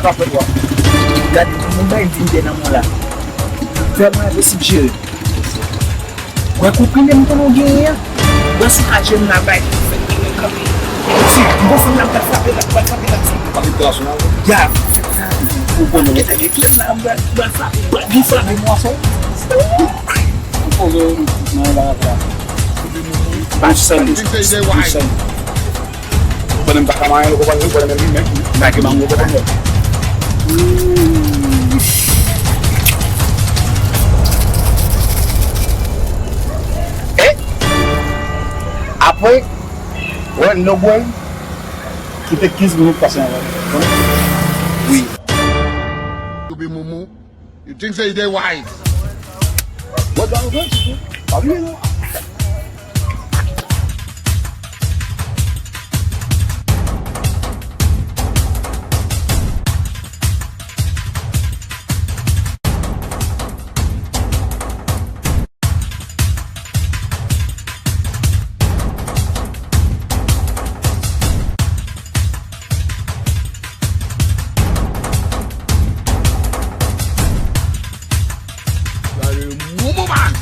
kapatwa. Gade munda indinde na mula. Vraiment esse dia. Gwa kupile mkono genya. Gwa si ajem na bay. Si, mbo fè nan ta frappe la. Pari international. Ya. Ou kono leta ge klem na mba frappe. Di frappe mwa so. Pose nan la. Ba sen. Pwede mta kamayan ko pwede mwen rime. Naki mango ko tango. Apre, wè nou gwen, ki te 15 minutes pasen wè. Oui. You be mumu. You think say they wise? Wè dan wè, pa wè nou. Mumu man.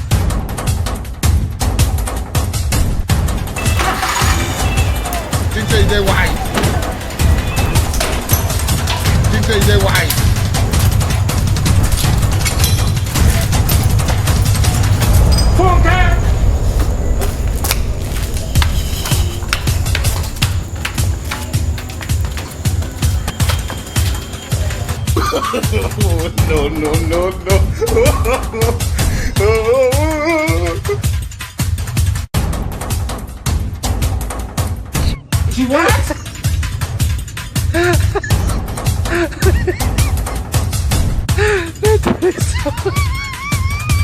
Think say they wise? Think say they wise? She what?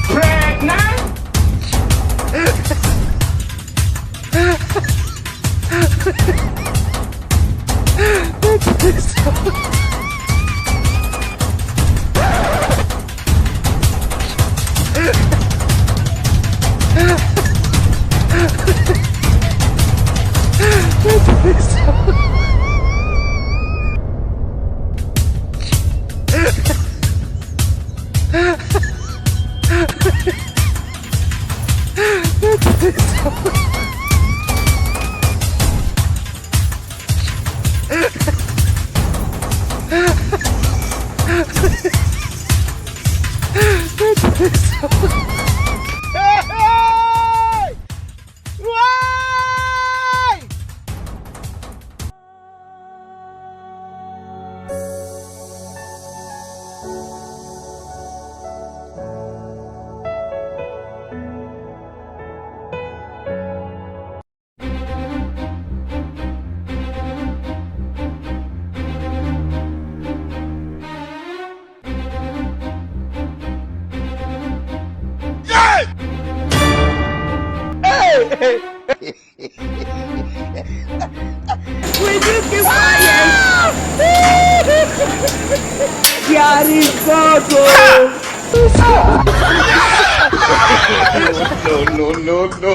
Pregnant? Will you keep quiet? Yari Gogo! No.